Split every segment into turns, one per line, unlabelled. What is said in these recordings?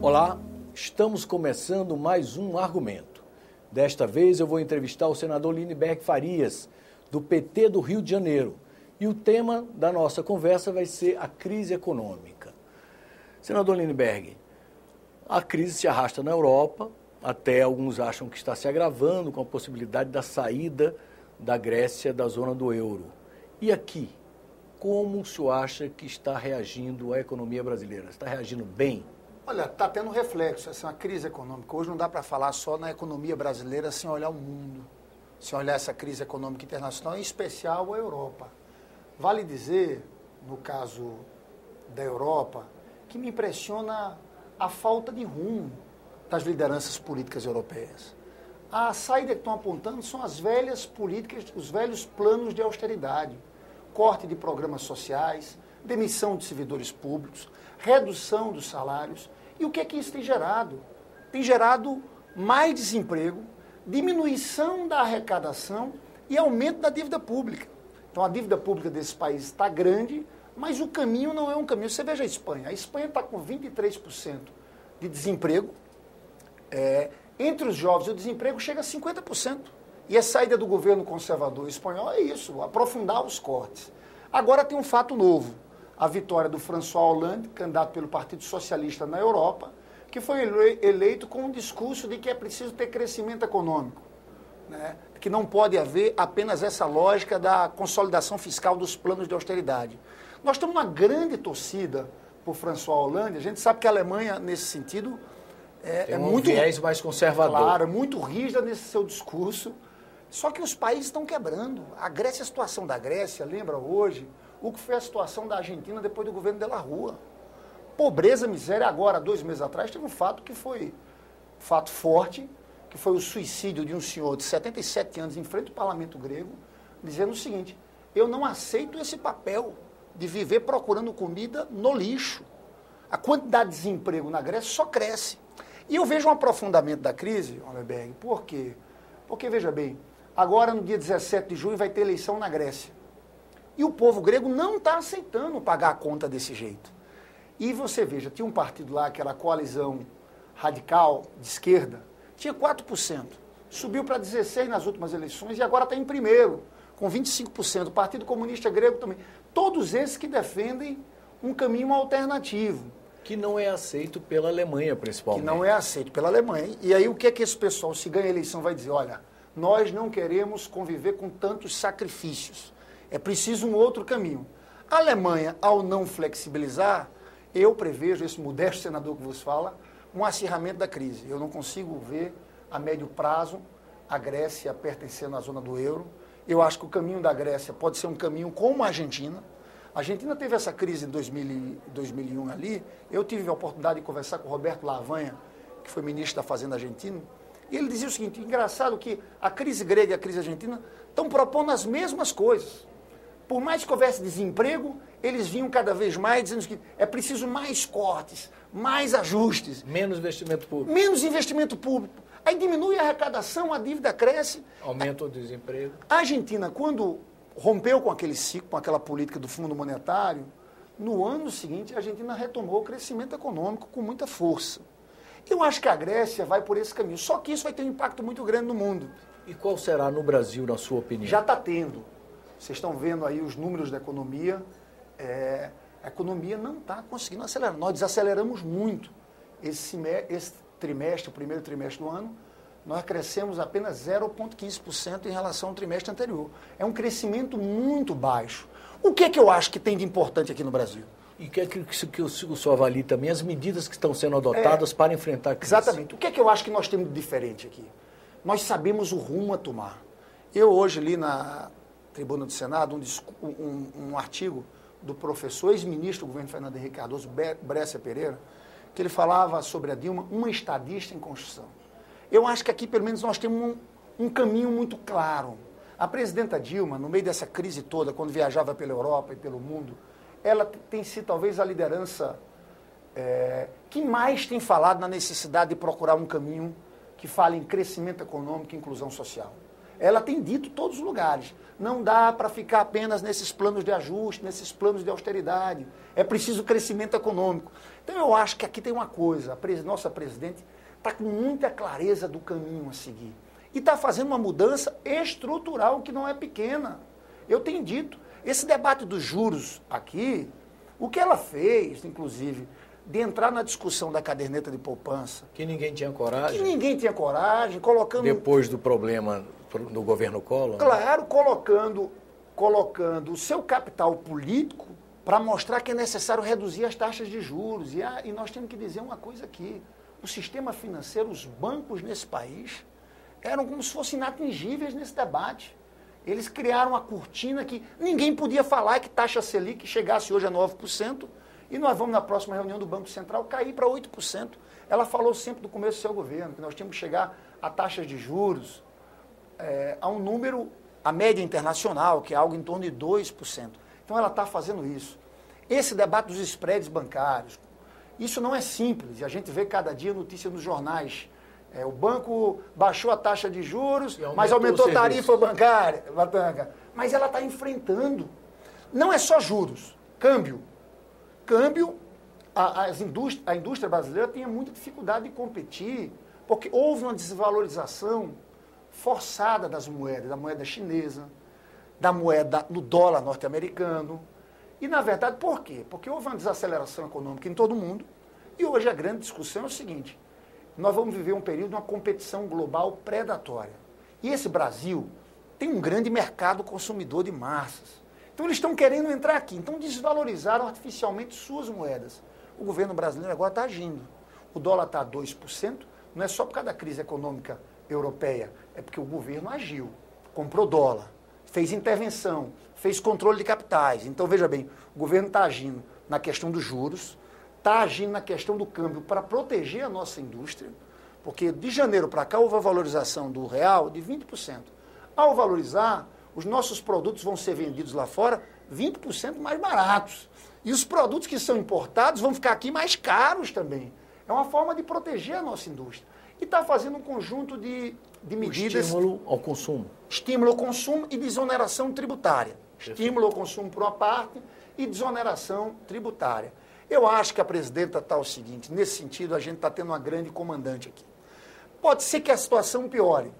Olá, estamos começando mais um Argumento. Desta vez eu vou entrevistar o senador Lindbergh Farias, do PT do Rio de Janeiro. E o tema da nossa conversa vai ser a crise econômica. Senador Lindbergh, a crise se arrasta na Europa, até alguns acham que está se agravando com a possibilidade da saída da Grécia da zona do euro. E aqui, como o senhor acha que está reagindo a economia brasileira? Está reagindo bem?
Olha, está tendo reflexo, essa é uma crise econômica. Hoje não dá para falar só na economia brasileira sem olhar o mundo, sem olhar essa crise econômica internacional, em especial a Europa. Vale dizer, no caso da Europa, que me impressiona a falta de rumo das lideranças políticas europeias. A saída que estão apontando são as velhas políticas, os velhos planos de austeridade, corte de programas sociais, demissão de servidores públicos, redução dos salários. E o que é que isso tem gerado? Tem gerado mais desemprego, diminuição da arrecadação e aumento da dívida pública. Então a dívida pública desse país está grande, mas o caminho não é um caminho. Você veja a Espanha está com 23% de desemprego. Entre os jovens o desemprego chega a 50%. E a saída do governo conservador espanhol é isso, aprofundar os cortes. Agora tem um fato novo. A vitória do François Hollande, candidato pelo Partido Socialista na Europa, que foi eleito com um discurso de que é preciso ter crescimento econômico, né? Que não pode haver apenas essa lógica da consolidação fiscal dos planos de austeridade. Nós temos uma grande torcida por François Hollande. A gente sabe que a Alemanha, nesse sentido,
é muito viés mais conservador.
Claro, é muito rígida nesse seu discurso. Só que os países estão quebrando. A Grécia, a situação da Grécia, lembra hoje o que foi a situação da Argentina depois do governo de la Rúa. Pobreza, miséria. Agora, 2 meses atrás, teve um fato que foi fato forte, que foi o suicídio de um senhor de 77 anos em frente ao parlamento grego, dizendo o seguinte: eu não aceito esse papel de viver procurando comida no lixo. A quantidade de desemprego na Grécia só cresce. E eu vejo um aprofundamento da crise, Lindbergh, por quê? Porque, veja bem, agora no dia 17 de junho vai ter eleição na Grécia. E o povo grego não está aceitando pagar a conta desse jeito. E você veja, tinha um partido lá, aquela coalizão radical de esquerda, tinha 4%. Subiu para 16% nas últimas eleições e agora está em primeiro, com 25%. O Partido Comunista Grego também. Todos esses que defendem um caminho alternativo.
Que não é aceito pela Alemanha, principalmente.
Que não é aceito pela Alemanha. E aí o que é que esse pessoal, se ganha a eleição, vai dizer? Olha, nós não queremos conviver com tantos sacrifícios. É preciso um outro caminho. A Alemanha, ao não flexibilizar, eu prevejo, esse modesto senador que vos fala, um acirramento da crise. Eu não consigo ver, a médio prazo, a Grécia pertencendo à zona do euro. Eu acho que o caminho da Grécia pode ser um caminho como a Argentina. A Argentina teve essa crise em 2001 ali. Eu tive a oportunidade de conversar com o Roberto Lavagna, que foi ministro da Fazenda argentino, e ele dizia o seguinte: engraçado que a crise grega e a crise argentina estão propondo as mesmas coisas. Por mais que houvesse desemprego, eles vinham cada vez mais dizendo que é preciso mais cortes, mais ajustes.
Menos investimento público.
Menos investimento público. Aí diminui a arrecadação, a dívida cresce.
Aumenta o desemprego.
A Argentina, quando rompeu com aquele ciclo, com aquela política do Fundo Monetário, no ano seguinte a Argentina retomou o crescimento econômico com muita força. Eu acho que a Grécia vai por esse caminho, só que isso vai ter um impacto muito grande no mundo.
E qual será no Brasil, na sua opinião?
Já está tendo. Vocês estão vendo aí os números da economia. A economia não está conseguindo acelerar. Nós desaceleramos muito. Esse trimestre, o primeiro trimestre do ano, nós crescemos apenas 0,15% em relação ao trimestre anterior. É um crescimento muito baixo. O que é que eu acho que tem de importante aqui no Brasil?
E que é que o senhor avalie também as medidas que estão sendo adotadas para enfrentar a crise?
Exatamente. O que é que eu acho que nós temos de diferente aqui? Nós sabemos o rumo a tomar. Eu hoje li na tribuna do Senado um artigo do professor, ex-ministro do governo Fernando Henrique Cardoso, Brescia Pereira, que ele falava sobre a Dilma, uma estadista em construção. Eu acho que aqui, pelo menos, nós temos um caminho muito claro. A presidenta Dilma, no meio dessa crise toda, quando viajava pela Europa e pelo mundo, ela tem sido talvez a liderança que mais tem falado na necessidade de procurar um caminho que fale em crescimento econômico e inclusão social. ela tem dito em todos os lugares. Não dá para ficar apenas nesses planos de ajuste, nesses planos de austeridade. É preciso crescimento econômico. Então eu acho que aqui tem uma coisa, a nossa presidente está com muita clareza do caminho a seguir. E está fazendo uma mudança estrutural que não é pequena. Eu tenho dito, esse debate dos juros aqui, o que ela fez, inclusive, de entrar na discussão da caderneta de poupança.
Que ninguém tinha coragem.
Colocando...
Depois do problema do governo Collor.
Claro, colocando o seu capital político para mostrar que é necessário reduzir as taxas de juros. E nós temos que dizer uma coisa aqui. O sistema financeiro, os bancos nesse país, eram como se fossem inatingíveis nesse debate. Eles criaram uma cortina que ninguém podia falar que taxa Selic chegasse hoje a 9%, e nós vamos, na próxima reunião do Banco Central, cair para 8%. Ela falou sempre do começo do seu governo, que nós tínhamos que chegar a taxas de juros, a um número, a média internacional, que é algo em torno de 2%. Então ela está fazendo isso. Esse debate dos spreads bancários, isso não é simples, e a gente vê cada dia notícia nos jornais. O banco baixou a taxa de juros, mas aumentou a tarifa bancária. Mas ela está enfrentando. Não é só juros, câmbio. Câmbio, a indústria brasileira tem muita dificuldade de competir, porque houve uma desvalorização forçada das moedas, da moeda chinesa, da moeda no dólar norte-americano. E, na verdade, por quê? Porque houve uma desaceleração econômica em todo mundo, e hoje a grande discussão é o seguinte: nós vamos viver um período de uma competição global predatória. E esse Brasil tem um grande mercado consumidor de massas. Então eles estão querendo entrar aqui, então desvalorizaram artificialmente suas moedas. O governo brasileiro agora está agindo. O dólar está a 2%, não é só por causa da crise econômica europeia, é porque o governo agiu, comprou dólar, fez intervenção, fez controle de capitais. Então veja bem, o governo está agindo na questão dos juros, está agindo na questão do câmbio para proteger a nossa indústria, porque de janeiro para cá houve a valorização do real de 20%. Ao valorizar, os nossos produtos vão ser vendidos lá fora 20% mais baratos. E os produtos que são importados vão ficar aqui mais caros também. É uma forma de proteger a nossa indústria. E está fazendo um conjunto de medidas...
Estímulo ao consumo.
Estímulo ao consumo e desoneração tributária. Estímulo ao consumo por uma parte e desoneração tributária. Eu acho que a presidenta está o seguinte: nesse sentido, a gente está tendo uma grande comandante aqui. Pode ser que a situação piore.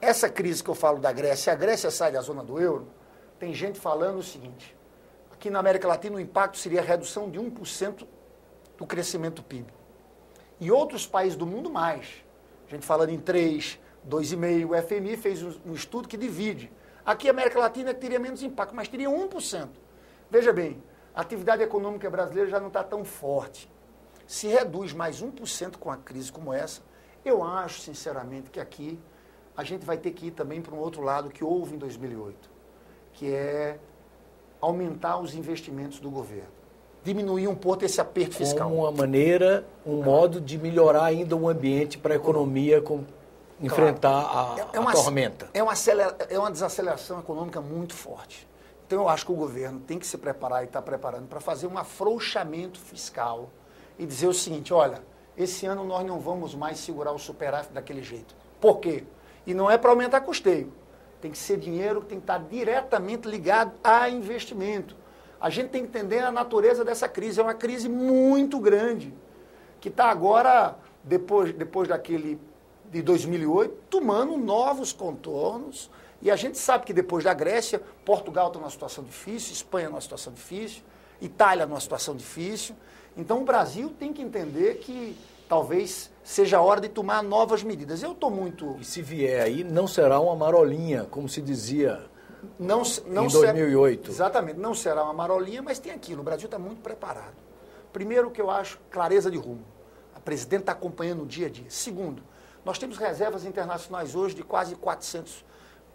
Essa crise que eu falo da Grécia, se a Grécia sai da zona do euro, tem gente falando o seguinte: aqui na América Latina o impacto seria a redução de 1% do crescimento do PIB. E outros países do mundo mais. A gente falando em 3%, 2,5%, o FMI fez um estudo que divide. Aqui a América Latina teria menos impacto, mas teria 1%. Veja bem, a atividade econômica brasileira já não está tão forte. Se reduz mais 1% com a crise como essa, eu acho, sinceramente, que aqui a gente vai ter que ir também para um outro lado que houve em 2008, que é aumentar os investimentos do governo. Diminuir um pouco esse aperto fiscal.
Como uma maneira, um modo de melhorar ainda o ambiente para a economia enfrentar a tormenta.
É uma desaceleração econômica muito forte. Então eu acho que o governo tem que se preparar e está preparando para fazer um afrouxamento fiscal e dizer o seguinte: olha, esse ano nós não vamos mais segurar o superávit daquele jeito. Por quê? E não é para aumentar custeio. Tem que ser dinheiro que tem que estar diretamente ligado a investimento. A gente tem que entender a natureza dessa crise. É uma crise muito grande, que está agora, depois daquele de 2008, tomando novos contornos. E a gente sabe que depois da Grécia, Portugal está numa situação difícil, Espanha numa situação difícil, Itália numa situação difícil. Então o Brasil tem que entender que talvez seja a hora de tomar novas medidas. Eu estou muito...
E se vier aí, não será uma marolinha, como se dizia
não
em 2008.
Exatamente, não será uma marolinha, mas tem aquilo. O Brasil está muito preparado. Primeiro, que eu acho, clareza de rumo. A presidente está acompanhando o dia a dia. Segundo, nós temos reservas internacionais hoje de quase 400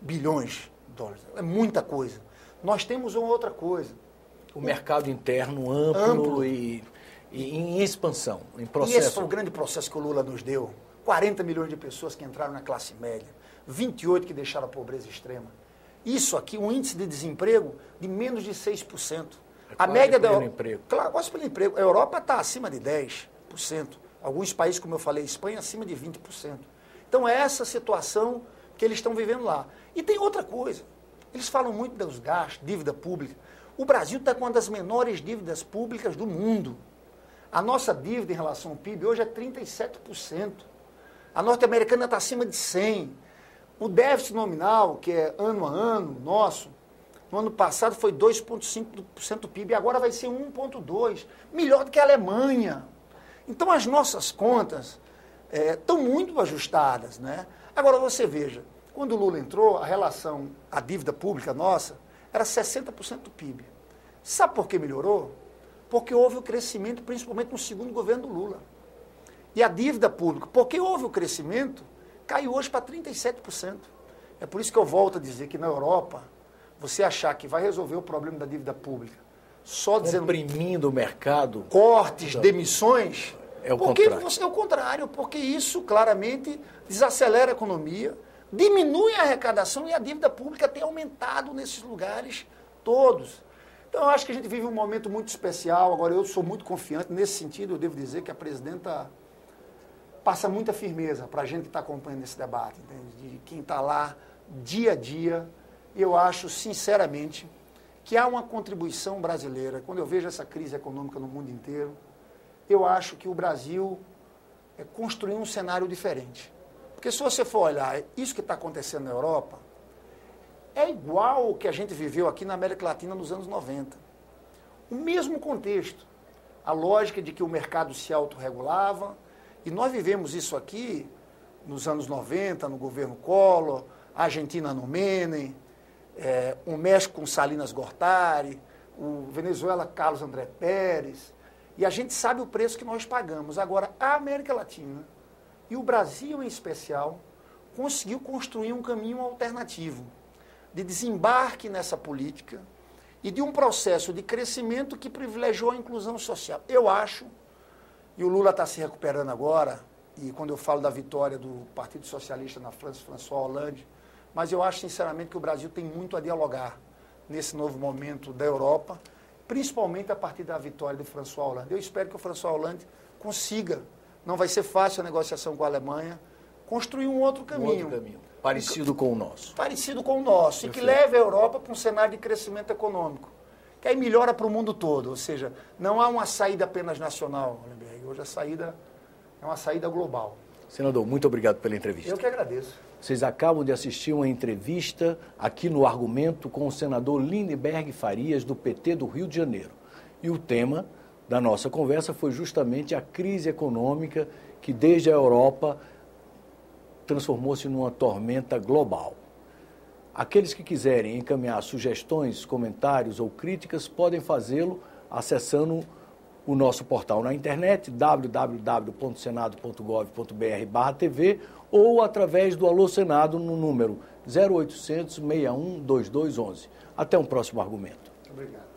bilhões de dólares. É muita coisa. Nós temos uma outra coisa.
O mercado interno amplo. E em expansão, em processo.
E esse foi o grande processo que o Lula nos deu. 40 milhões de pessoas que entraram na classe média, 28 que deixaram a pobreza extrema. Isso aqui, um índice de desemprego de menos de 6%. A média da Europa... Claro, quase pelo emprego. A Europa está acima de 10%. Alguns países, como eu falei, Espanha, acima de 20%. Então, é essa situação que eles estão vivendo lá. E tem outra coisa, eles falam muito dos gastos, dívida pública. O Brasil está com uma das menores dívidas públicas do mundo. A nossa dívida em relação ao PIB hoje é 37%. A norte-americana está acima de 100%. O déficit nominal, que é ano a ano nosso, no ano passado foi 2,5% do PIB, agora vai ser 1,2%. Melhor do que a Alemanha. Então as nossas contas estão muito ajustadas, né? Agora você veja, quando o Lula entrou, a dívida pública nossa era 60% do PIB. Sabe por que melhorou? Porque houve o crescimento, principalmente no segundo governo do Lula. E a dívida pública, porque houve o crescimento, caiu hoje para 37%. É por isso que eu volto a dizer que na Europa, você achar que vai resolver o problema da dívida pública só dizendo...
Comprimindo o mercado.
Cortes, demissões...
É o contrário.
É o contrário, porque isso claramente desacelera a economia, diminui a arrecadação e a dívida pública tem aumentado nesses lugares todos. Então, eu acho que a gente vive um momento muito especial. Agora, eu sou muito confiante. Nesse sentido, eu devo dizer que a presidenta passa muita firmeza para a gente que está acompanhando esse debate, entende? De quem está lá dia a dia. Eu acho, sinceramente, que há uma contribuição brasileira. Quando eu vejo essa crise econômica no mundo inteiro, eu acho que o Brasil construiu um cenário diferente. Porque se você for olhar isso que está acontecendo na Europa, é igual ao que a gente viveu aqui na América Latina nos anos 90. O mesmo contexto. A lógica de que o mercado se autorregulava. E nós vivemos isso aqui nos anos 90, no governo Collor, a Argentina no Menem, o México com Salinas Gortari, o Venezuela Carlos André Pérez. E a gente sabe o preço que nós pagamos. Agora, a América Latina, e o Brasil em especial, conseguiu construir um caminho alternativo de desembarque nessa política e de um processo de crescimento que privilegiou a inclusão social. Eu acho, e o Lula está se recuperando agora, e quando eu falo da vitória do Partido Socialista na França, François Hollande, mas eu acho sinceramente que o Brasil tem muito a dialogar nesse novo momento da Europa, principalmente a partir da vitória do François Hollande. Eu espero que o François Hollande consiga, não vai ser fácil a negociação com a Alemanha, construir um outro caminho.
Parecido com o nosso.
Parecido com o nosso, e que leve a Europa para um cenário de crescimento econômico, que aí melhora para o mundo todo, ou seja, não há uma saída apenas nacional, Hollenberg. Hoje a saída é uma saída global.
Senador, muito obrigado pela entrevista.
Eu que agradeço.
Vocês acabam de assistir uma entrevista aqui no Argumento com o senador Lindenberg Farias, do PT do Rio de Janeiro. E o tema da nossa conversa foi justamente a crise econômica que desde a Europa transformou-se numa tormenta global. Aqueles que quiserem encaminhar sugestões, comentários ou críticas podem fazê-lo acessando o nosso portal na internet, www.senado.gov.br/TV, ou através do Alô Senado no número 0800 61 2211. Até um próximo argumento.
Obrigado.